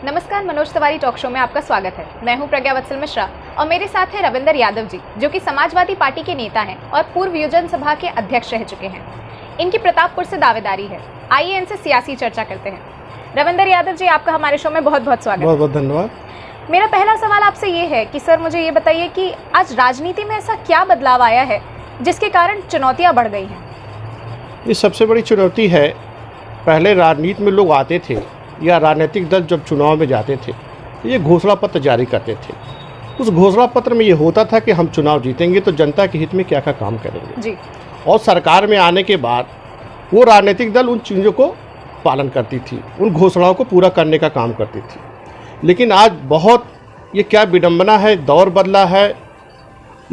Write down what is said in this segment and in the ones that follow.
नमस्कार, Manoj Tiwari talk show में आपका स्वागत है। मैं हूं प्रज्ञा वत्सल मिश्रा और मेरे साथ हैं रविंदर यादव जी, जो कि समाजवादी पार्टी के नेता हैं और पूर्व योजन सभा के अध्यक्ष रह चुके हैं। इनकी प्रतापपुर से दावेदारी है। आइए इनसे सियासी चर्चा करते हैं। रविंदर यादव जी, आपका हमारे शो में बहुत बहुत स्वागत। बहुत बहुत धन्यवाद। मेरा पहला सवाल आपसे ये है कि सर, मुझे ये बताइए कि आज राजनीति में ऐसा क्या बदलाव आया है जिसके कारण चुनौतियाँ बढ़ गई हैं? ये सबसे बड़ी चुनौती है, पहले राजनीति में लोग आते थे या राजनीतिक दल जब चुनाव में जाते थे तो ये घोषणा पत्र जारी करते थे। उस घोषणा पत्र में ये होता था कि हम चुनाव जीतेंगे तो जनता के हित में क्या क्या काम करेंगे जी। और सरकार में आने के बाद वो राजनीतिक दल उन चीज़ों को पालन करती थी, उन घोषणाओं को पूरा करने का काम करती थी। लेकिन आज बहुत ये क्या विडंबना है, दौर बदला है।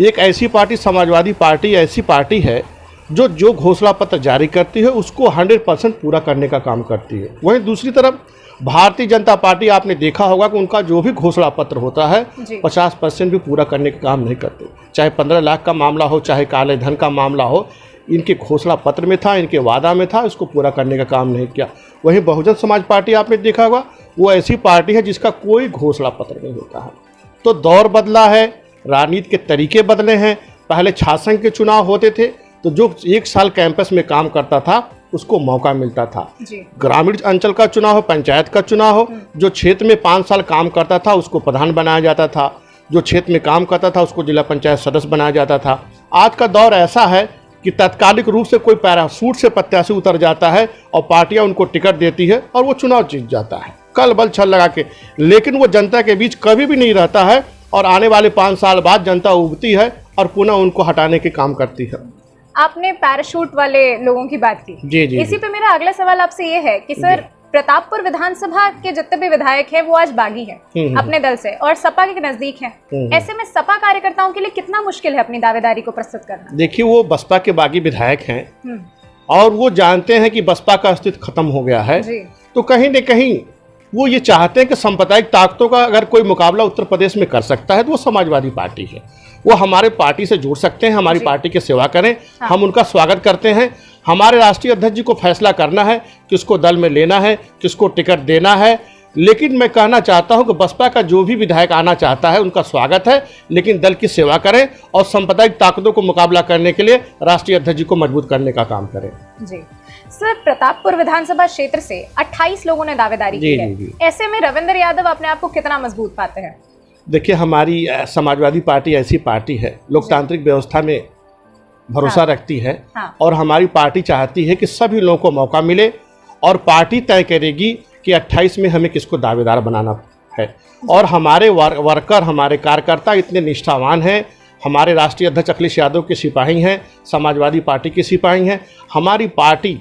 एक ऐसी पार्टी, समाजवादी पार्टी ऐसी पार्टी है जो घोषणा पत्र जारी करती है उसको 100% पूरा करने का काम करती है। वहीं दूसरी तरफ भारतीय जनता पार्टी, आपने देखा होगा कि उनका जो भी घोषणा पत्र होता है 50% भी पूरा करने का काम नहीं करते। चाहे 15 लाख का मामला हो, चाहे काले धन का मामला हो, इनके घोषणा पत्र में था, इनके वादा में था, इसको पूरा करने का काम नहीं किया। वहीं बहुजन समाज पार्टी, आपने देखा होगा, वो ऐसी पार्टी है जिसका कोई घोषणा पत्र नहीं होता है। तो दौर बदला है, राजनीति के तरीके बदले हैं। पहले शासन के चुनाव होते थे तो जो 1 साल कैंपस में काम करता था उसको मौका मिलता था। ग्रामीण अंचल का चुनाव हो, पंचायत का चुनाव हो, जो क्षेत्र में 5 साल काम करता था उसको प्रधान बनाया जाता था, जो क्षेत्र में काम करता था उसको जिला पंचायत सदस्य बनाया जाता था। आज का दौर ऐसा है कि तात्कालिक रूप से कोई पैराशूट से प्रत्याशी उतर जाता है और पार्टियां उनको टिकट देती है और वो चुनाव जीत जाता है कल बल छल लगा के, लेकिन वो जनता के बीच कभी भी नहीं रहता है और आने वाले 5 साल बाद जनता उगती है और पुनः उनको हटाने के काम करती है। आपने पैराशूट वाले लोगों की बात की। जी। इसी पे मेरा अगला सवाल आपसे ये है कि सर, प्रतापपुर विधानसभा के जितने भी विधायक हैं वो आज बागी हैं अपने दल से और सपा के नजदीक हैं। ऐसे में सपा कार्यकर्ताओं के लिए कितना मुश्किल है अपनी दावेदारी को प्रस्तुत करना? देखिए, वो बसपा के बागी विधायक हैं और वो जानते हैं कि बसपा का अस्तित्व खत्म हो गया है। तो कहीं न कहीं वो ये चाहते हैं कि सांप्रदायिक ताकतों का अगर कोई मुकाबला उत्तर प्रदेश में कर सकता है तो वो समाजवादी पार्टी है। वो हमारे पार्टी से जुड़ सकते हैं, हमारी पार्टी की सेवा करें। हम उनका स्वागत करते हैं। हमारे राष्ट्रीय अध्यक्ष जी को फैसला करना है किसको दल में लेना है, किसको टिकट देना है। लेकिन मैं कहना चाहता हूं कि बसपा का जो भी विधायक आना चाहता है उनका स्वागत है, लेकिन दल की सेवा करें और सांप्रदायिक ताकतों को मुकाबला करने के लिए राष्ट्रीय अध्यक्ष जी को मजबूत करने का काम करें। जी सर, प्रतापपुर विधानसभा क्षेत्र से 28 लोगों ने दावेदारी की है। ऐसे में रविंदर यादव अपने आप को कितना मजबूत पाते हैं? देखिए, हमारी समाजवादी पार्टी ऐसी पार्टी है, लोकतांत्रिक व्यवस्था में भरोसा रखती है और हमारी पार्टी चाहती है कि सभी लोगों को मौका मिले और पार्टी तय करेगी कि 28 में हमें किसको दावेदार बनाना है। और हमारे वर्कर, हमारे कार्यकर्ता इतने निष्ठावान हैं। हमारे राष्ट्रीय अध्यक्ष अखिलेश यादव के सिपाही हैं, समाजवादी पार्टी के सिपाही हैं। हमारी पार्टी,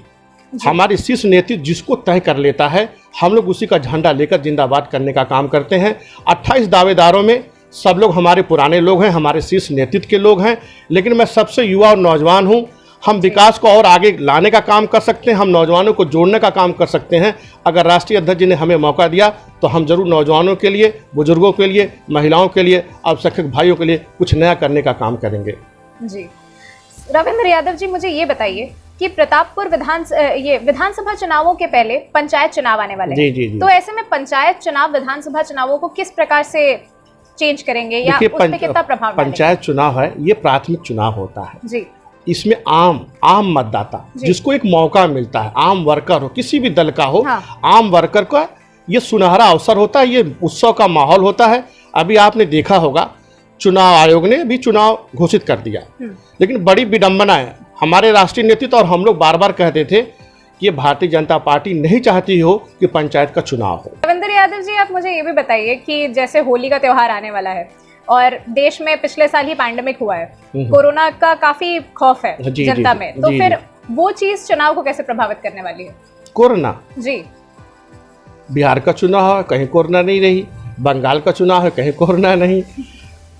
हमारे शीर्ष नेतृत्व जिसको तय कर लेता है, हम लोग उसी का झंडा लेकर जिंदाबाद करने का काम करते हैं। 28 दावेदारों में सब लोग हमारे पुराने लोग हैं, हमारे शीर्ष नेतृत्व के लोग हैं, लेकिन मैं सबसे युवा और नौजवान हूं। हम विकास को और आगे लाने का काम कर सकते हैं, हम नौजवानों को जोड़ने का काम कर सकते हैं। अगर राष्ट्रीय अध्यक्ष जी ने हमें मौका दिया तो हम जरूर नौजवानों के लिए, बुजुर्गों के लिए, महिलाओं के लिए, अल्पसंख्यक भाइयों के लिए कुछ नया करने का काम करेंगे। जी रविंद्र यादव जी, मुझे ये बताइए कि प्रतापपुर विधानसभा चुनावों के पहले पंचायत चुनाव आने वाले हैं। जी। तो ऐसे में पंचायत चुनाव विधानसभा चुनावों को किस प्रकार से चेंज करेंगे या उस पे कितना प्रभाव डालेंगे? पंचायत चुनाव है, ये प्राथमिक चुनाव होता है जी। इसमें आम मतदाता जिसको एक मौका मिलता है, आम वर्कर हो, किसी भी दल का हो, आम वर्कर का ये सुनहरा अवसर होता है, ये उत्सव का माहौल होता है। अभी आपने देखा होगा, चुनाव आयोग ने भी चुनाव घोषित कर दिया, लेकिन बड़ी विडंबना है, हमारे राष्ट्रीय नेतृत्व और हम लोग बार बार कहते थे कि ये भारतीय जनता पार्टी नहीं चाहती हो कि पंचायत का चुनाव हो। रविंद्र यादव जी, आप मुझे ये भी बताइए कि जैसे होली का त्योहार आने वाला है और देश में पिछले साल ही पैंडेमिक हुआ है, कोरोना का काफी खौफ है जनता में, तो फिर वो चीज चुनाव को कैसे प्रभावित करने वाली है? कोरोना जी, बिहार का चुनाव है, कहीं कोरोना नहीं रही। बंगाल का चुनाव है, कहीं कोरोना नहीं।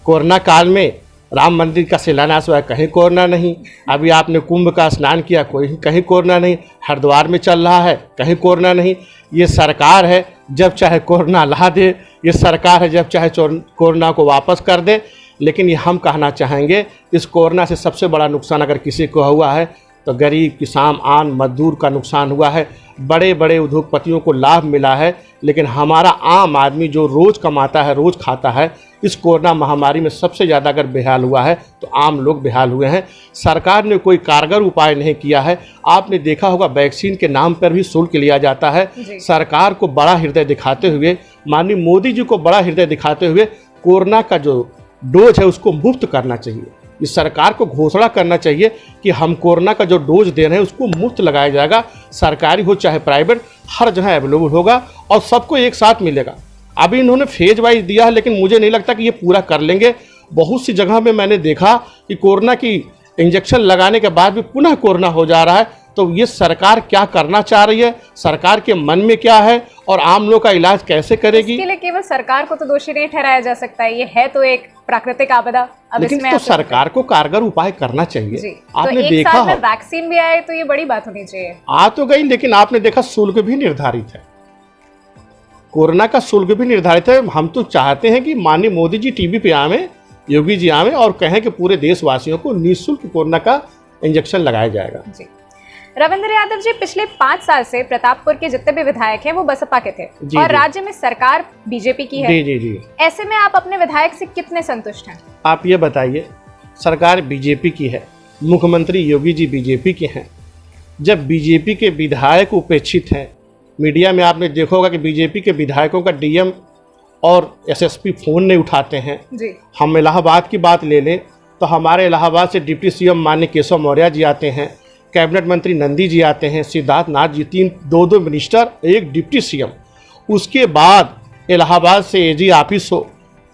कोरोना काल में राम मंदिर का शिलान्यास हुआ है, कहीं कोरोना नहीं। अभी आपने कुंभ का स्नान किया, कहीं कोरोना नहीं। हरिद्वार में चल रहा है, कहीं कोरोना नहीं। ये सरकार है, जब चाहे कोरोना ला दे, ये सरकार है, जब चाहे कोरोना को वापस कर दे। लेकिन ये हम कहना चाहेंगे, इस कोरोना से सबसे बड़ा नुकसान अगर किसी को हुआ है तो गरीब किसान आम मजदूर का नुकसान हुआ है, बड़े बड़े उद्योगपतियों को लाभ मिला है, लेकिन हमारा आम आदमी जो रोज़ कमाता है, रोज़ खाता है, इस कोरोना महामारी में सबसे ज़्यादा अगर बेहाल हुआ है तो आम लोग बेहाल हुए हैं। सरकार ने कोई कारगर उपाय नहीं किया है। आपने देखा होगा वैक्सीन के नाम पर भी शुल्क लिया जाता है। सरकार को बड़ा हृदय दिखाते हुए, माननीय मोदी जी को बड़ा हृदय दिखाते हुए कोरोना का जो डोज है उसको मुफ्त करना चाहिए। इस सरकार को घोषणा करना चाहिए कि हम कोरोना का जो डोज दे रहे हैं उसको मुफ्त लगाया जाएगा, सरकारी हो चाहे प्राइवेट, हर जगह अवेलेबल होगा और सबको एक साथ मिलेगा। अभी इन्होंने फेज वाइज दिया है, लेकिन मुझे नहीं लगता कि ये पूरा कर लेंगे। बहुत सी जगह में मैंने देखा कि कोरोना की इंजेक्शन लगाने के बाद भी पुनः कोरोना हो जा रहा है। तो ये सरकार क्या करना चाह रही है, सरकार के मन में क्या है और आम लोग का इलाज कैसे करेगी? इसके लिए केवल सरकार को तो दोषी नहीं ठहराया जा सकता है, ये है तो एक प्राकृतिक आपदा। अब लेकिन इसमें तो सरकार को कारगर उपाय करना चाहिए। आपने तो देखा साल में वैक्सीन भी आए तो ये बड़ी बात होनी चाहिए। आ तो गई, लेकिन आपने देखा शुल्क भी निर्धारित है, कोरोना का शुल्क भी निर्धारित है। हम तो चाहते हैं कि माननीय मोदी जी टीवी पे आवे, योगी जी आवे और कहें कि पूरे देशवासियों को निःशुल्क कोरोना का इंजेक्शन लगाया जाएगा। जी। रविंद्र यादव जी, पिछले 5 साल से प्रतापपुर के जितने भी विधायक हैं वो बसपा के थे और राज्य में सरकार बीजेपी की है। जी। ऐसे में आप अपने विधायक से कितने संतुष्ट हैं? आप ये बताइए, सरकार बीजेपी की है, मुख्यमंत्री योगी जी बीजेपी के हैं। जब बीजेपी के विधायक उपेक्षित हैं, मीडिया में आपने देखा होगा कि बीजेपी के विधायकों का डीएम और एसएसपी फ़ोन नहीं उठाते हैं। जी। हम इलाहाबाद की बात ले लें तो हमारे इलाहाबाद से डिप्टी सीएम माननीय केशव मौर्य जी आते हैं, कैबिनेट मंत्री नंदी जी आते हैं, सिद्धार्थ नाथ जी, दो मिनिस्टर, एक डिप्टी सीएम। उसके बाद इलाहाबाद से एजी ऑफिस हो,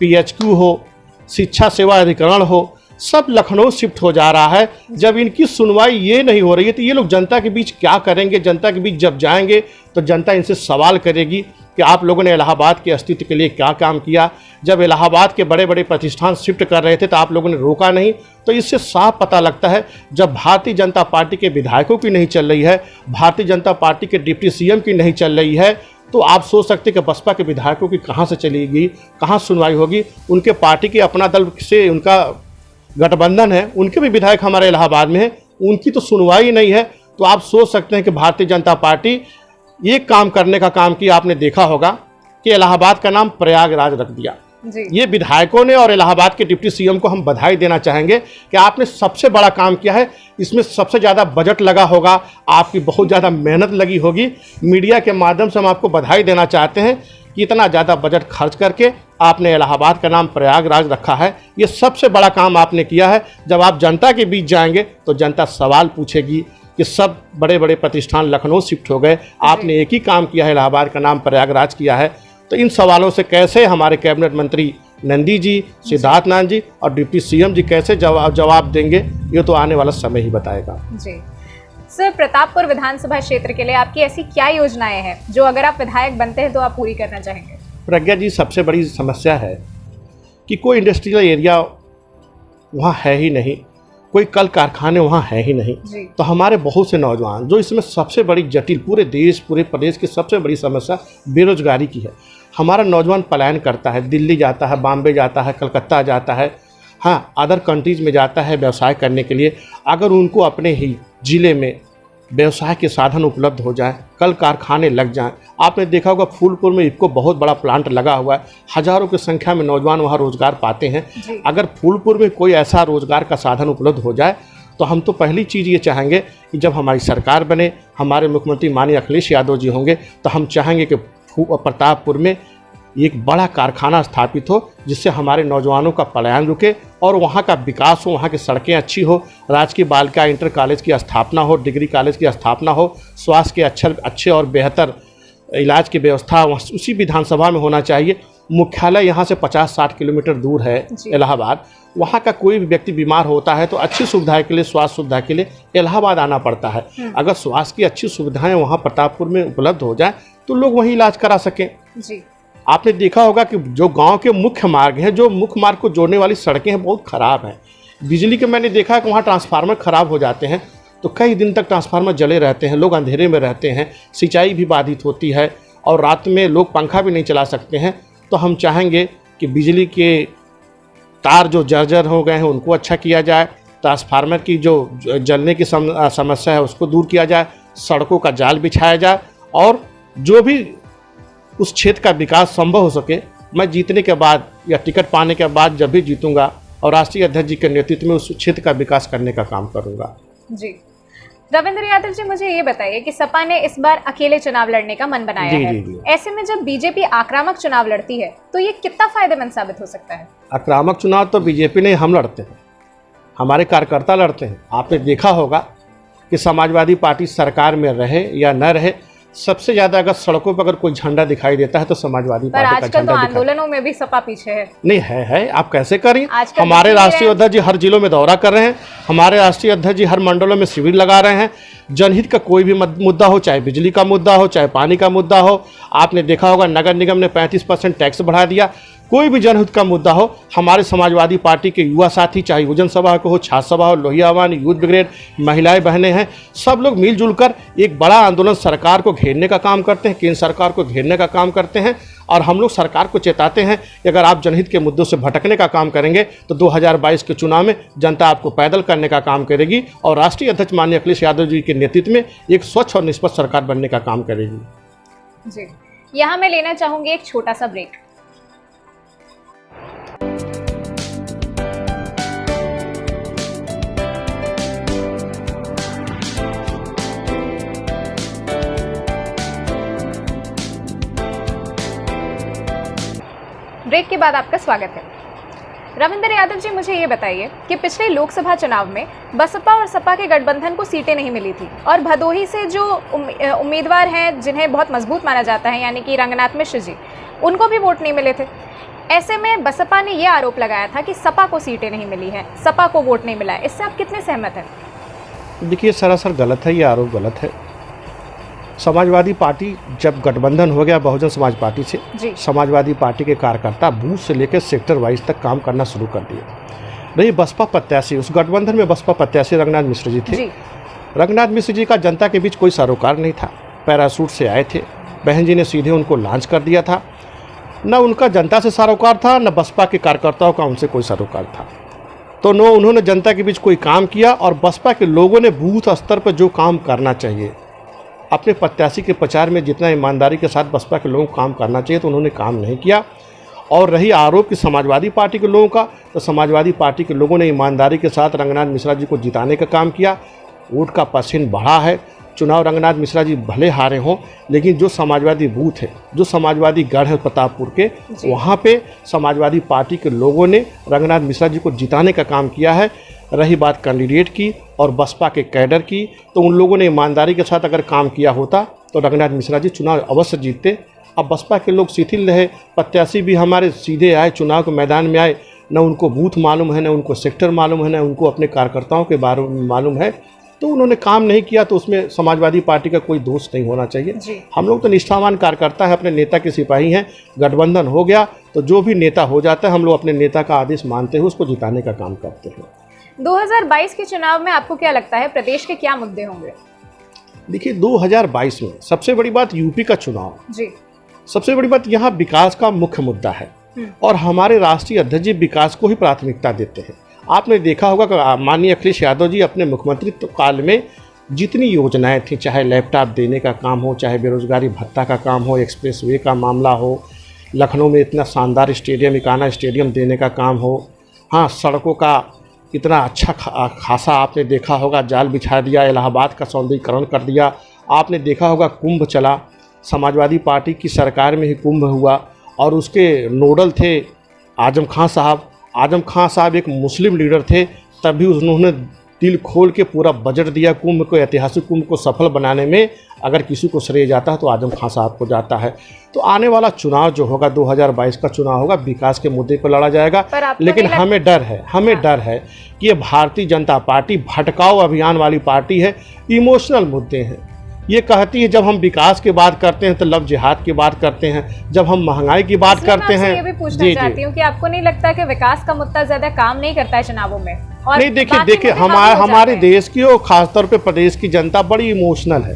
पीएचक्यू हो, शिक्षा सेवा अधिकरण हो, सब लखनऊ शिफ्ट हो जा रहा है। जब इनकी सुनवाई ये नहीं हो रही है तो ये लोग जनता के बीच क्या करेंगे? जनता के बीच जब जाएंगे तो जनता इनसे सवाल करेगी कि आप लोगों ने इलाहाबाद के अस्तित्व के लिए क्या काम किया। जब इलाहाबाद के बड़े बड़े प्रतिष्ठान शिफ्ट कर रहे थे तो आप लोगों ने रोका नहीं। तो इससे साफ पता लगता है, जब भारतीय जनता पार्टी के विधायकों की नहीं चल रही है, भारतीय जनता पार्टी के डिप्टी सीएम की नहीं चल रही है, तो आप सोच सकते कि बसपा के विधायकों की कहाँ से चलेगी, कहाँ सुनवाई होगी। उनके पार्टी के अपना दल से उनका गठबंधन है, उनके भी विधायक हमारे इलाहाबाद में हैं, उनकी तो सुनवाई नहीं है। तो आप सोच सकते हैं कि भारतीय जनता पार्टी एक काम करने का काम किया। आपने देखा होगा कि इलाहाबाद का नाम प्रयागराज रख दिया। ये विधायकों ने और इलाहाबाद के डिप्टी सीएम को हम बधाई देना चाहेंगे कि आपने सबसे बड़ा काम किया है। इसमें सबसे ज़्यादा बजट लगा होगा, आपकी बहुत ज़्यादा मेहनत लगी होगी। मीडिया के माध्यम से हम आपको बधाई देना चाहते हैं कि इतना ज़्यादा बजट खर्च करके आपने इलाहाबाद का नाम प्रयागराज रखा है। ये सबसे बड़ा काम आपने किया है। जब आप जनता के बीच जाएंगे तो जनता सवाल पूछेगी कि सब बड़े बड़े प्रतिष्ठान लखनऊ शिफ्ट हो गए, आपने एक ही काम किया है, इलाहाबाद का नाम प्रयागराज किया है। तो इन सवालों से कैसे हमारे कैबिनेट मंत्री नंदी जी, सिद्धार्थ नाथ जी और डिप्टी सीएम जी कैसे जवाब देंगे, ये तो आने वाला समय ही बताएगा। जी सर, प्रतापपुर विधानसभा क्षेत्र के लिए आपकी ऐसी क्या योजनाएं हैं जो अगर आप विधायक बनते हैं तो आप पूरी करना चाहेंगे? प्रज्ञा जी, सबसे बड़ी समस्या है कि कोई इंडस्ट्रियल एरिया वहाँ है ही नहीं, कोई कल कारखाने वहाँ है ही नहीं। तो हमारे बहुत से नौजवान, जो इसमें सबसे बड़ी जटिल, पूरे देश पूरे प्रदेश की सबसे बड़ी समस्या बेरोजगारी की है। हमारा नौजवान पलायन करता है, दिल्ली जाता है, बॉम्बे जाता है, कलकत्ता जाता है, हाँ अदर कंट्रीज में जाता है व्यवसाय करने के लिए। अगर उनको अपने ही ज़िले में व्यवसाय के साधन उपलब्ध हो जाए, कल कारखाने लग जाएं। आपने देखा होगा फूलपुर में इफको बहुत बड़ा प्लांट लगा हुआ है, हज़ारों की संख्या में नौजवान वहाँ रोजगार पाते हैं। अगर फूलपुर में कोई ऐसा रोजगार का साधन उपलब्ध हो जाए तो हम तो पहली चीज़ ये चाहेंगे कि जब हमारी सरकार बने, हमारे मुख्यमंत्री माननीय अखिलेश यादव जी होंगे, तो हम चाहेंगे कि प्रतापपुर में एक बड़ा कारखाना स्थापित हो जिससे हमारे नौजवानों का पलायन रुके और वहाँ का विकास हो, वहाँ की सड़कें अच्छी हो, राजकीय बालिका इंटर कॉलेज की स्थापना हो, डिग्री कॉलेज की स्थापना हो, स्वास्थ्य के अच्छे और बेहतर इलाज की व्यवस्था उसी विधानसभा में होना चाहिए। मुख्यालय यहाँ से 50-60 किलोमीटर दूर है इलाहाबाद। वहाँ का कोई भी व्यक्ति बीमार होता है तो अच्छी सुविधा के लिए, स्वास्थ्य सुविधा के लिए इलाहाबाद आना पड़ता है। अगर स्वास्थ्य की अच्छी सुविधाएं वहाँ प्रतापपुर में उपलब्ध हो जाए तो लोग वहीं इलाज करा सकें। आपने देखा होगा कि जो गांव के मुख्य मार्ग हैं, जो मुख्य मार्ग को जोड़ने वाली सड़कें हैं, बहुत ख़राब हैं। बिजली के मैंने देखा है कि वहाँ ट्रांसफार्मर ख़राब हो जाते हैं तो कई दिन तक ट्रांसफार्मर जले रहते हैं, लोग अंधेरे में रहते हैं, सिंचाई भी बाधित होती है और रात में लोग पंखा भी नहीं चला सकते हैं। तो हम चाहेंगे कि बिजली के तार जो जर्जर हो गए हैं उनको अच्छा किया जाए ट्रांसफार्मर की जो जलने की समस्या है उसको दूर किया जाए, सड़कों का जाल बिछाया जाए और जो भी उस क्षेत्र का विकास संभव हो सके, मैं जीतने के बाद या टिकट पाने के बाद जब भी जीतूंगा और राष्ट्रीय अध्यक्ष जी के नेतृत्व में उस क्षेत्र का विकास करने का काम करूंगा। जी रविंद्र यादव जी, मुझे ये बताइए कि सपा ने इस बार अकेले चुनाव लड़ने का मन बनाया है। जी। ऐसे में जब बीजेपी आक्रामक चुनाव लड़ती है तो ये कितना फायदेमंद साबित हो सकता है? आक्रामक चुनाव तो बीजेपी नहीं, हम लड़ते हैं, हमारे कार्यकर्ता लड़ते हैं। आपने देखा होगा कि समाजवादी पार्टी सरकार में रहे या न रहे, सबसे ज्यादा अगर सड़कों पर अगर कोई झंडा दिखाई देता है तो समाजवादी पार्टी का आजकल झंडा तो आंदोलनों में भी सपा पीछे है। नहीं है, आप कैसे करें? आजकल हमारे राष्ट्रीय अध्यक्ष जी हर जिलों में दौरा कर रहे हैं, हमारे राष्ट्रीय अध्यक्ष जी हर मंडलों में शिविर लगा रहे हैं। जनहित का कोई भी मुद्दा हो, चाहे बिजली का मुद्दा हो, चाहे पानी का मुद्दा हो, आपने देखा होगा नगर निगम ने 35% टैक्स बढ़ा दिया। कोई भी जनहित का मुद्दा हो, हमारे समाजवादी पार्टी के युवा साथी, चाहे युवजन सभा को हो, छात्र सभा हो, लोहियावान, यूथ ब्रिगेड, महिलाएं बहनें हैं, सब लोग मिलजुल कर एक बड़ा आंदोलन सरकार को घेरने का काम करते हैं, केंद्र सरकार को घेरने का काम करते हैं। और हम लोग सरकार को चेताते हैं कि अगर आप जनहित के मुद्दों से भटकने का काम करेंगे तो 2022 के चुनाव में जनता आपको पैदल करने का काम करेगी और राष्ट्रीय अध्यक्ष माननीय अखिलेश यादव जी के नेतृत्व में एक स्वच्छ और निष्पक्ष सरकार बनने का काम करेगी। जी, यहाँ मैं लेना चाहूंगी एक छोटा सा ब्रेक। ब्रेक के बाद आपका स्वागत है। रविंद्र यादव जी, मुझे ये बताइए कि पिछले लोकसभा चुनाव में बसपा और सपा के गठबंधन को सीटें नहीं मिली थी और भदोही से जो उम्मीदवार हैं जिन्हें बहुत मजबूत माना जाता है, यानी कि रंगनाथ मिश्र जी, उनको भी वोट नहीं मिले थे। ऐसे में बसपा ने ये आरोप लगाया था कि सपा को सीटें नहीं मिली हैं, सपा को वोट नहीं मिला है। इससे आप कितने सहमत हैं? देखिए, सरासर गलत है, ये आरोप गलत है। समाजवादी पार्टी जब गठबंधन हो गया बहुजन समाज पार्टी से, समाजवादी पार्टी के कार्यकर्ता बूथ से लेकर सेक्टर वाइज तक काम करना शुरू कर दिए। रही बसपा प्रत्याशी, उस गठबंधन में बसपा प्रत्याशी रंगनाथ मिश्र जी थे। रंगनाथ मिश्र जी का जनता के बीच कोई सरोकार नहीं था, पैरासूट से आए थे, बहन जी ने सीधे उनको लॉन्च कर दिया था। न उनका जनता से सरोकार था, न बसपा के कार्यकर्ताओं का उनसे कोई सरोकार था। तो न उन्होंने जनता के बीच कोई काम किया और बसपा के लोगों ने बूथ स्तर पर जो काम करना चाहिए, अपने प्रत्याशी के प्रचार में जितना ईमानदारी के साथ बसपा के लोगों को काम करना चाहिए, तो उन्होंने काम नहीं किया। और रही आरोप कि समाजवादी पार्टी के लोगों का, तो समाजवादी पार्टी के लोगों ने ईमानदारी के साथ रंगनाथ मिश्रा जी को जिताने का काम किया। वोट का परसेंट बढ़ा है। चुनाव रंगनाथ मिश्रा जी भले हारे हों, लेकिन जो समाजवादी बूथ है, जो समाजवादी गढ़ है प्रतापपुर के, वहाँ पे समाजवादी पार्टी के लोगों ने रंगनाथ मिश्रा जी को जिताने का काम किया है। रही बात कैंडिडेट की और बसपा के कैडर की, तो उन लोगों ने ईमानदारी के साथ अगर काम किया होता तो रंगनाथ मिश्रा जी चुनाव अवश्य जीतते। अब बसपा के लोग शिथिल रहे, प्रत्याशी भी हमारे सीधे आए, चुनाव के मैदान में आए, न उनको बूथ मालूम है, न उनको सेक्टर मालूम है, न उनको अपने कार्यकर्ताओं के बारे में मालूम है, तो उन्होंने काम नहीं किया। तो उसमें समाजवादी पार्टी का कोई दोष नहीं होना चाहिए। हम लोग तो निष्ठावान कार्यकर्ता है, अपने नेता के सिपाही हैं। गठबंधन हो गया तो जो भी नेता हो जाता है, हम लोग अपने नेता का आदेश मानते हुए उसको जिताने का काम करते हैं। 2022 के चुनाव में आपको क्या लगता है, प्रदेश के क्या मुद्दे होंगे? देखिए, 2022 में सबसे बड़ी बात यूपी का चुनाव जी, सबसे बड़ी बात यहाँ विकास का मुख्य मुद्दा है और हमारे राष्ट्रीय अध्यक्ष जी विकास को ही प्राथमिकता देते हैं। आपने देखा होगा कि माननीय अखिलेश यादव जी अपने मुख्यमंत्रित्व काल में जितनी योजनाएं थी, चाहे लैपटॉप देने का काम हो, चाहे बेरोजगारी भत्ता का काम हो, एक्सप्रेसवे का मामला हो, लखनऊ में इतना शानदार स्टेडियम, इकाना स्टेडियम देने का काम हो, हाँ, सड़कों का इतना अच्छा खासा आपने देखा होगा, जाल बिछा दिया, इलाहाबाद का सौंदर्यीकरण कर दिया। आपने देखा होगा कुंभ चला, समाजवादी पार्टी की सरकार में ही कुंभ हुआ और उसके नोडल थे आजम खां साहब। आजम खां साहब एक मुस्लिम लीडर थे, तभी उन्होंने दिल खोल के पूरा बजट दिया कुंभ को, ऐतिहासिक कुंभ को सफल बनाने में। अगर किसी को श्रेय जाता है तो आजम खां साहब को जाता है। तो आने वाला चुनाव जो होगा 2022 का चुनाव होगा, विकास के मुद्दे पर लड़ा जाएगा। लेकिन हमें डर है कि ये भारतीय जनता पार्टी भटकाऊ अभियान वाली पार्टी है, इमोशनल मुद्दे हैं। ये कहती है जब हम विकास की बात करते हैं तो लव जिहाद की बात करते हैं, जब हम महंगाई की बात करते हैं। ये भी पूछना चाहती हूँ कि आपको नहीं लगता कि विकास का मुद्दा ज्यादा काम नहीं करता है चुनावों में? और नहीं, देखिए हमारे देश की और खासतौर पे प्रदेश की जनता बड़ी इमोशनल है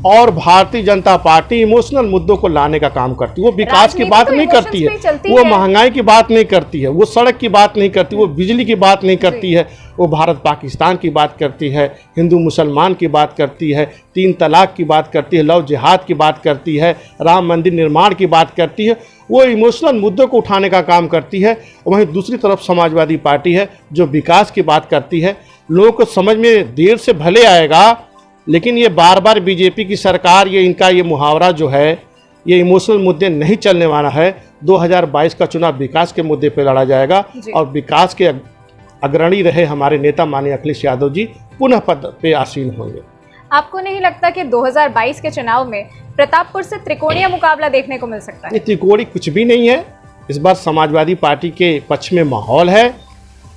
और भारतीय जनता पार्टी इमोशनल मुद्दों को लाने का काम करती है। वो विकास की बात नहीं करती है, वो महंगाई की बात नहीं करती है, वो सड़क की बात नहीं करती, वो बिजली की बात नहीं करती है, वो भारत पाकिस्तान की बात करती है, हिंदू मुसलमान की बात करती है, 3 तलाक की बात करती है, लव जिहाद की बात करती है, राम मंदिर निर्माण की बात करती है। वो इमोशनल मुद्दों को उठाने का काम करती है। वहीं दूसरी तरफ समाजवादी पार्टी है जो विकास की बात करती है। लोगों को समझ में देर से भले आएगा, लेकिन ये बार बार बीजेपी की सरकार, ये इनका ये मुहावरा जो है, ये इमोशनल मुद्दे नहीं चलने वाला है। 2022 का चुनाव विकास के मुद्दे पर लड़ा जाएगा और विकास के अग्रणी रहे हमारे नेता माननीय अखिलेश यादव जी पुनः पद पे आसीन होंगे। आपको नहीं लगता कि 2022 के चुनाव में प्रतापपुर से त्रिकोणीय मुकाबला देखने को मिल सकता है? ये त्रिकोणी कुछ भी नहीं है। इस बार समाजवादी पार्टी के पक्ष में माहौल है।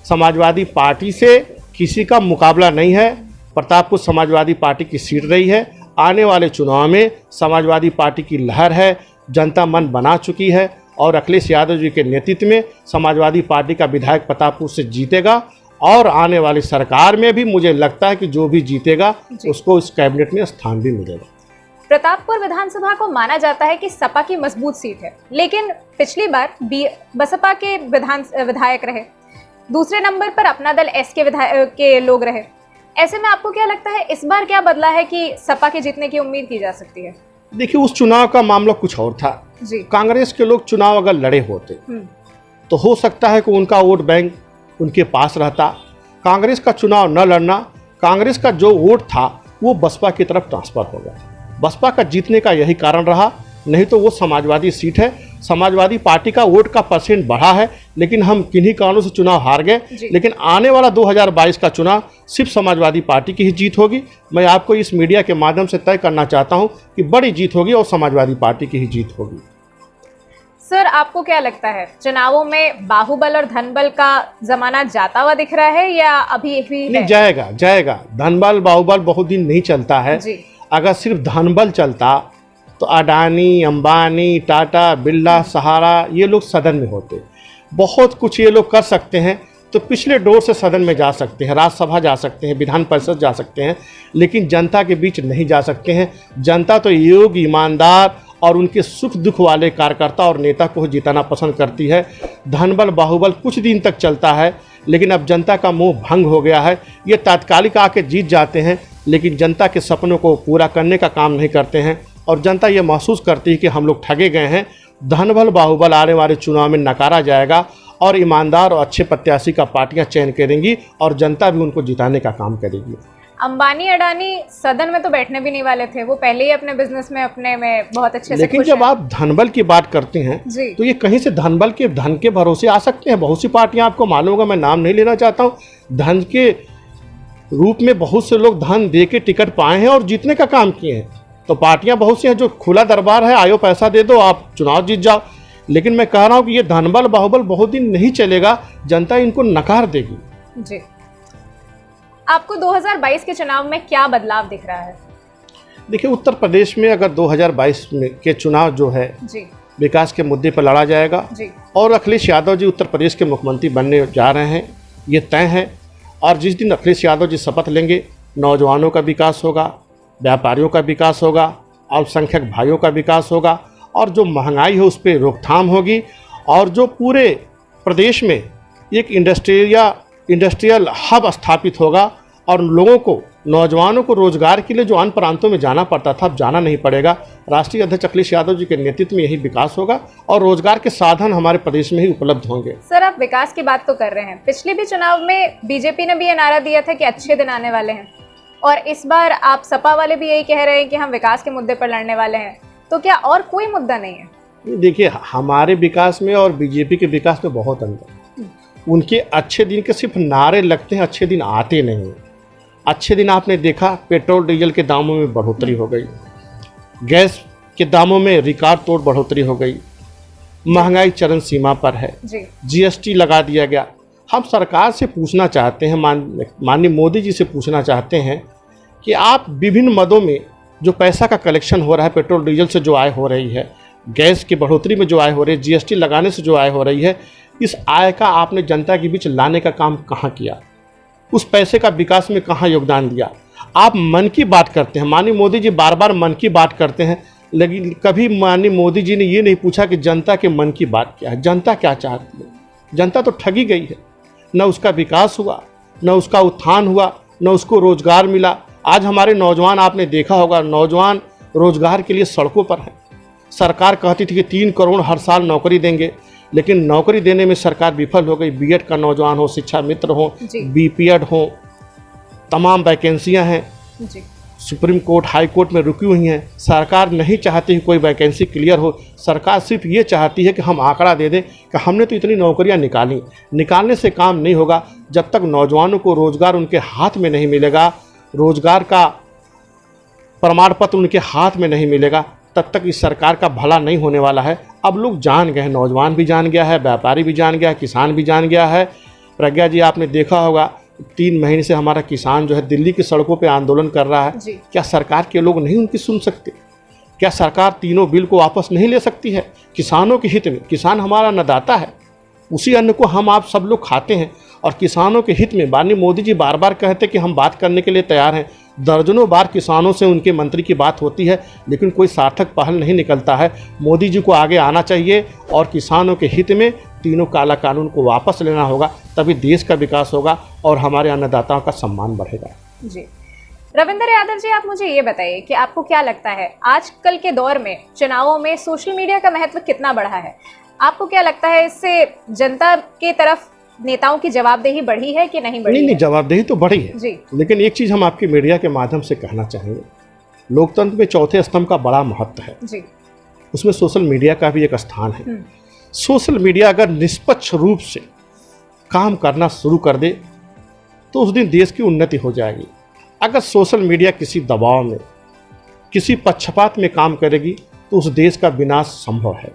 समाजवादी पार्टी से किसी का मुकाबला नहीं है। प्रतापपुर समाजवादी पार्टी की सीट रही है। आने वाले चुनाव में समाजवादी पार्टी की लहर है, जनता मन बना चुकी है और अखिलेश यादव जी के नेतृत्व में समाजवादी पार्टी का विधायक प्रतापपुर से जीतेगा और आने वाली सरकार में भी मुझे लगता है कि जो भी जीतेगा उसको इस कैबिनेट में स्थान भी मिलेगा। प्रतापपुर विधानसभा को माना जाता है कि सपा की मजबूत सीट है, लेकिन पिछली बार बसपा के विधायक रहे, दूसरे नंबर पर अपना दल एस के लोग रहे। ऐसे में आपको क्या लगता है इस बार क्या बदला है कि सपा के जीतने की उम्मीद की जा सकती है? देखिए, उस चुनाव का मामला कुछ और था जी। कांग्रेस के लोग चुनाव अगर लड़े होते तो हो सकता है कि उनका वोट बैंक उनके पास रहता। कांग्रेस का चुनाव न लड़ना, कांग्रेस का जो वोट था वो बसपा की तरफ ट्रांसफर हो गया। बसपा का जीतने का यही कारण रहा, नहीं तो वो समाजवादी सीट है। समाजवादी पार्टी का वोट का परसेंट बढ़ा है, लेकिन हम किन्हीं कारणों से चुनाव हार गए। लेकिन आने वाला 2022 का चुनाव सिर्फ समाजवादी पार्टी की ही जीत होगी। मैं आपको इस मीडिया के माध्यम से तय करना चाहता हूं कि बड़ी जीत होगी और समाजवादी पार्टी की ही जीत होगी। सर, आपको क्या लगता है चुनावों में बाहुबल और धनबल का जमाना जाता हुआ दिख रहा है या अभी भी नहीं? जाएगा। धनबल बाहुबल बहुत दिन नहीं चलता है। अगर सिर्फ धनबल चलता तो अडानी, अंबानी, टाटा, बिरला, सहारा ये लोग सदन में होते। बहुत कुछ ये लोग कर सकते हैं तो पिछले डोर से सदन में जा सकते हैं, राज्यसभा जा सकते हैं, विधान परिषद जा सकते हैं, लेकिन जनता के बीच नहीं जा सकते हैं। जनता तो योग्य, ईमानदार और उनके सुख दुख वाले कार्यकर्ता और नेता को जिताना पसंद करती है। धनबल बाहुबल कुछ दिन तक चलता है, लेकिन अब जनता का मोह भंग हो गया है। ये तात्कालिक आके जीत जाते हैं, लेकिन जनता के सपनों को पूरा करने का काम नहीं करते हैं और जनता ये महसूस करती है कि हम लोग ठगे गए हैं। धनबल बाहुबल आने वाले चुनाव में नकारा जाएगा और ईमानदार और अच्छे प्रत्याशी का पार्टियां चयन करेंगी और जनता भी उनको जिताने का काम करेगी। अंबानी अडानी सदन में तो बैठने भी नहीं वाले थे, वो पहले ही अपने बिजनेस में अपने में बहुत अच्छे से लेकिन जब आप धनबल की बात करते हैं तो ये कहीं से धनबल के धन के भरोसे आ सकते हैं। बहुत सी पार्टियां, आपको मालूम होगा, मैं नाम नहीं लेना चाहता हूँ, धन के रूप में बहुत से लोग धन दे के टिकट पाए हैं और जीतने का काम किए हैं। तो पार्टियां बहुत सी हैं जो खुला दरबार है, आयो पैसा दे दो आप चुनाव जीत जाओ। लेकिन मैं कह रहा हूं कि ये धनबल बाहुबल बहुत दिन नहीं चलेगा, जनता इनको नकार देगी। जी, आपको 2022 के चुनाव में क्या बदलाव दिख रहा है? देखिए, उत्तर प्रदेश में अगर 2022 में के चुनाव जो है जी विकास के मुद्दे पर लड़ा जाएगा जी। और अखिलेश यादव जी उत्तर प्रदेश के मुख्यमंत्री बनने जा रहे हैं, ये तय है। और जिस दिन अखिलेश यादव जी शपथ लेंगे, नौजवानों का विकास होगा, व्यापारियों का विकास होगा, अल्पसंख्यक भाइयों का विकास होगा और जो महंगाई है उस पर रोकथाम होगी और जो पूरे प्रदेश में एक इंडस्ट्रियल हब स्थापित होगा और लोगों को, नौजवानों को रोजगार के लिए जो अन्य प्रांतों में जाना पड़ता था अब जाना नहीं पड़ेगा। राष्ट्रीय अध्यक्ष अखिलेश यादव जी के नेतृत्व में यही विकास होगा और रोजगार के साधन हमारे प्रदेश में ही उपलब्ध होंगे। सर, आप विकास की बात तो कर रहे हैं, पिछले भी चुनाव में बीजेपी ने भी ये नारा दिया था कि अच्छे दिन आने वाले हैं और इस बार आप सपा वाले भी यही कह रहे हैं कि हम विकास के मुद्दे पर लड़ने वाले हैं, तो क्या और कोई मुद्दा नहीं है? देखिए, हमारे विकास में और बीजेपी के विकास में बहुत अंतर। उनके अच्छे दिन के सिर्फ नारे लगते हैं, अच्छे दिन आते नहीं। अच्छे दिन आपने देखा, पेट्रोल डीजल के दामों में बढ़ोतरी हो गई, गैस के दामों में रिकॉर्ड तोड़ बढ़ोतरी हो गई, महंगाई चरम सीमा पर है, जीएसटी लगा दिया गया। हम सरकार से पूछना चाहते हैं, माननीय मोदी जी से पूछना चाहते हैं कि आप विभिन्न मदों में जो पैसा का कलेक्शन हो रहा है, पेट्रोल डीजल से जो आय हो रही है, गैस की बढ़ोतरी में जो आय हो रही है, जीएसटी लगाने से जो आय हो रही है, इस आय का आपने जनता के बीच लाने का काम कहाँ किया? उस पैसे का विकास में कहाँ योगदान दिया? आप मन की बात करते हैं, माननीय मोदी जी बार बार मन की बात करते हैं, लेकिन कभी माननीय मोदी जी ने ये नहीं पूछा कि जनता के मन की बात क्या है, जनता क्या चाहती है। जनता तो ठगी गई है, न उसका विकास हुआ, न उसका उत्थान हुआ, न उसको रोजगार मिला। आज हमारे नौजवान, आपने देखा होगा, नौजवान रोजगार के लिए सड़कों पर हैं। सरकार कहती थी कि 3 करोड़ हर साल नौकरी देंगे, लेकिन नौकरी देने में सरकार विफल हो गई। बीएड का नौजवान हो, शिक्षा मित्र हो, बीपीएड हो, तमाम वैकेंसियां हैं, सुप्रीम कोर्ट, हाई कोर्ट में रुकी हुई हैं। सरकार नहीं चाहती कि कोई वैकेंसी क्लियर हो। सरकार सिर्फ ये चाहती है कि हम आंकड़ा दे दें कि हमने तो इतनी नौकरियां निकाली। निकालने से काम नहीं होगा। जब तक नौजवानों को रोजगार उनके हाथ में नहीं मिलेगा, रोजगार का प्रमाण पत्र उनके हाथ में नहीं मिलेगा, तब तक इस सरकार का भला नहीं होने वाला है। अब लोग जान गए हैं, नौजवान भी जान गया है, व्यापारी भी जान गया है, किसान भी जान गया है। प्रज्ञा जी, आपने देखा होगा 3 महीने से हमारा किसान जो है दिल्ली की सड़कों पे आंदोलन कर रहा है। क्या सरकार के लोग नहीं उनकी सुन सकते? क्या सरकार तीनों बिल को वापस नहीं ले सकती है? किसानों के हित में, किसान हमारा अन्नदाता है, उसी अन्न को हम आप सब लोग खाते हैं, और किसानों के हित में माननीय मोदी जी बार बार कहते कि हम बात करने के लिए तैयार हैं। दर्जनों बार किसानों से उनके मंत्री की बात होती है, लेकिन कोई सार्थक पहल नहीं निकलता है। मोदी जी को आगे आना चाहिए और किसानों के हित में तीनों काला कानून को वापस लेना होगा, तभी देश का विकास होगा और हमारे अन्नदाताओं का सम्मान बढ़ेगा। जी, रविंद्र यादव जी, आप मुझे ये बताइए कि आपको क्या लगता है आजकल के दौर में चुनावों में सोशल मीडिया का महत्व कितना बढ़ा है? आपको क्या लगता है इससे जनता की तरफ नेताओं की जवाबदेही बढ़ी है कि नहीं बढ़ी? नहीं, जवाबदेही तो बढ़ी है जी। लेकिन एक चीज हम आपकी मीडिया के माध्यम से कहना चाहेंगे, लोकतंत्र में चौथे स्तंभ का बड़ा महत्व है जी। उसमें सोशल मीडिया का भी एक स्थान है। सोशल मीडिया अगर निष्पक्ष रूप से काम करना शुरू कर दे तो उस दिन देश की उन्नति हो जाएगी। अगर सोशल मीडिया किसी दबाव में, किसी पक्षपात में काम करेगी तो उस देश का विनाश संभव है।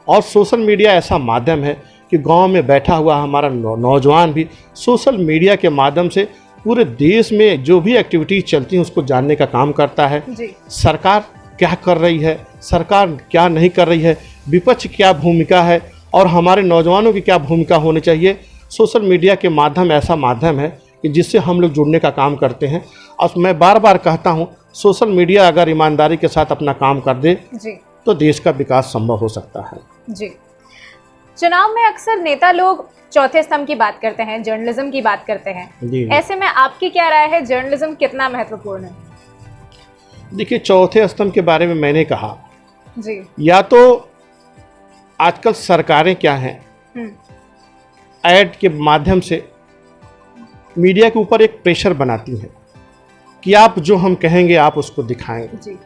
और सोशल मीडिया ऐसा माध्यम है कि गांव में बैठा हुआ हमारा नौजवान भी सोशल मीडिया के माध्यम से पूरे देश में जो भी एक्टिविटीज चलती हैं उसको जानने का काम करता है। सरकार क्या कर रही है, सरकार क्या नहीं कर रही है, विपक्ष क्या भूमिका है और हमारे नौजवानों की क्या भूमिका होनी चाहिए। सोशल मीडिया के माध्यम ऐसा माध्यम है कि जिससे हम लोग जुड़ने का काम करते हैं। और मैं बार बार कहता हूँ, सोशल मीडिया अगर ईमानदारी के साथ अपना काम कर दे तो देश का विकास संभव हो सकता है जी। चुनाव में अक्सर नेता लोग चौथे स्तंभ की बात करते हैं, जर्नलिज्म की बात करते हैं। ऐसे में आपकी क्या राय है, जर्नलिज्म कितना महत्वपूर्ण है? देखिए, चौथे स्तंभ के बारे में मैंने कहा जी, या तो आजकल सरकारें क्या हैं, ऐड के माध्यम से मीडिया के ऊपर एक प्रेशर बनाती हैं कि आप जो हम कहेंगे आप उसको दिखाएंगे जी।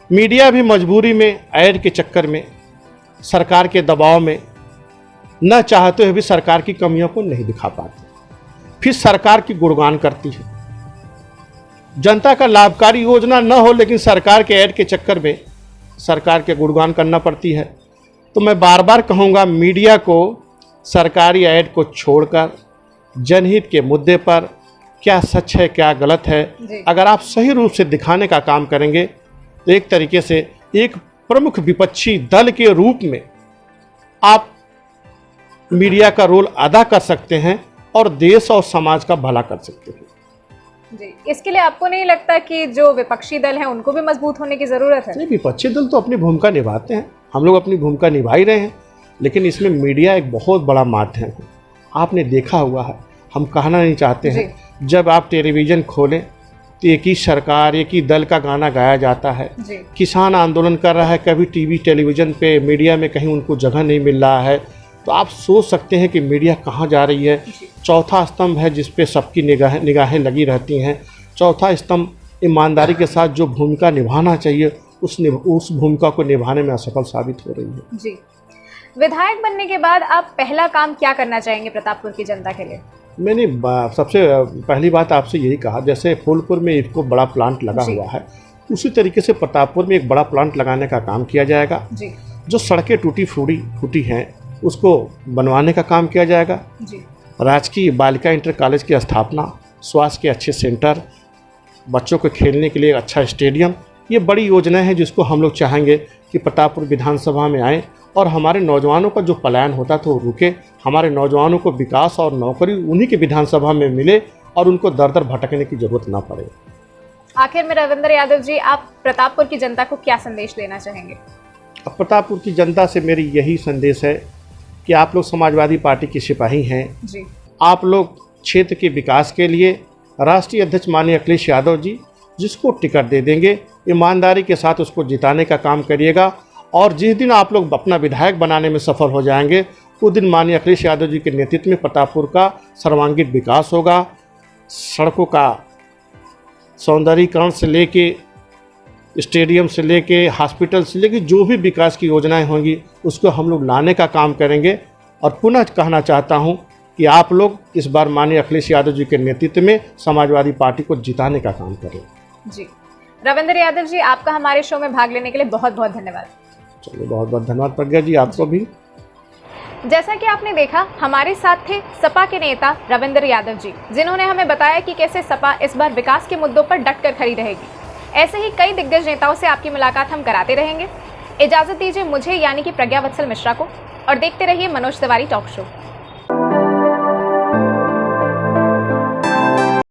मीडिया भी मजबूरी में ऐड के चक्कर में, सरकार के दबाव में, न चाहते हुए भी सरकार की कमियों को नहीं दिखा पाते, फिर सरकार की गुणगान करती है। जनता का लाभकारी योजना न हो लेकिन सरकार के ऐड के चक्कर में सरकार के गुणगान करना पड़ती है। तो मैं बार बार कहूँगा, मीडिया को सरकारी ऐड को छोड़कर जनहित के मुद्दे पर क्या सच है क्या गलत है, अगर आप सही रूप से दिखाने का काम करेंगे तो एक तरीके से एक प्रमुख विपक्षी दल के रूप में आप मीडिया का रोल अदा कर सकते हैं और देश और समाज का भला कर सकते हैं जी। इसके लिए आपको नहीं लगता कि जो विपक्षी दल हैं उनको भी मजबूत होने की जरूरत है? नहीं, विपक्षी दल तो अपनी भूमिका निभाते हैं, हम लोग अपनी भूमिका निभा ही रहे हैं, लेकिन इसमें मीडिया एक बहुत बड़ा माध्यम है। आपने देखा हुआ है, हम कहना नहीं चाहते हैं, जब आप टेलीविज़न खोलें तो एक ही सरकार, एक ही दल का गाना गाया जाता है। किसान आंदोलन कर रहा है, कभी टीवी टेलीविज़न पे मीडिया में कहीं उनको जगह नहीं मिल रहा है, तो आप सोच सकते हैं कि मीडिया कहाँ जा रही है। चौथा स्तंभ है जिस पे सबकी निगाहें लगी रहती हैं। चौथा स्तंभ ईमानदारी के साथ जो भूमिका निभाना चाहिए उस भूमिका को निभाने में असफल साबित हो रही है जी। विधायक बनने के बाद आप पहला काम क्या करना चाहेंगे प्रतापपुर की जनता के लिए? मैंने सबसे पहली बात आपसे यही कहा, जैसे फूलपुर में इफको बड़ा प्लांट लगा हुआ है, उसी तरीके से प्रतापपुर में एक बड़ा प्लांट लगाने का काम किया जाएगा जी। जो सड़कें टूटी फूटी हैं उसको बनवाने का काम किया जाएगा जी। राजकीय बालिका इंटर कॉलेज की स्थापना, स्वास्थ्य के अच्छे सेंटर, बच्चों को खेलने के लिए अच्छा स्टेडियम, ये बड़ी योजनाएं हैं जिसको हम लोग चाहेंगे कि प्रतापपुर विधानसभा में आए और हमारे नौजवानों का जो पलायन होता था वो रुके, हमारे नौजवानों को विकास और नौकरी उन्हीं के विधानसभा में मिले और उनको दर दर भटकने की जरूरत ना पड़े। आखिर में रविंद्र यादव जी, आप प्रतापपुर की जनता को क्या संदेश देना चाहेंगे? अब प्रतापपुर की जनता से मेरी यही संदेश है कि आप लोग समाजवादी पार्टी के सिपाही हैं। जी। आप लोग क्षेत्र के विकास के लिए राष्ट्रीय अध्यक्ष माननीय अखिलेश यादव जी जिसको टिकट दे देंगे, ईमानदारी के साथ उसको जिताने का काम करिएगा। और जिस दिन आप लोग अपना विधायक बनाने में सफल हो जाएंगे, उस दिन माननीय अखिलेश यादव जी के नेतृत्व में प्रतापपुर का सर्वांगीण विकास होगा। सड़कों का सौंदर्यीकरण से लेके, स्टेडियम से लेके, हॉस्पिटल से लेके, जो भी विकास की योजनाएं होंगी उसको हम लोग लाने का काम करेंगे। और पुनः कहना चाहता हूं कि आप लोग इस बार माननीय अखिलेश यादव जी के नेतृत्व में समाजवादी पार्टी को जिताने का काम करें। जी, रविंद्र यादव जी, आपका हमारे शो में भाग लेने के लिए बहुत बहुत धन्यवाद। चलिए, बहुत बहुत धन्यवाद प्रज्ञा जी, आपको भी। जैसा कि आपने देखा, हमारे साथ थे सपा के नेता रविंद्र यादव जी, जिन्होंने हमें बताया कि कैसे सपा इस बार विकास के मुद्दों पर डटकर खड़ी रहेगी। ऐसे ही कई दिग्गज नेताओं से आपकी मुलाकात हम कराते रहेंगे। इजाजत दीजिए मुझे, यानी कि प्रज्ञा वत्सल मिश्रा को, और देखते रहिए मनोज तिवारी टॉक शो।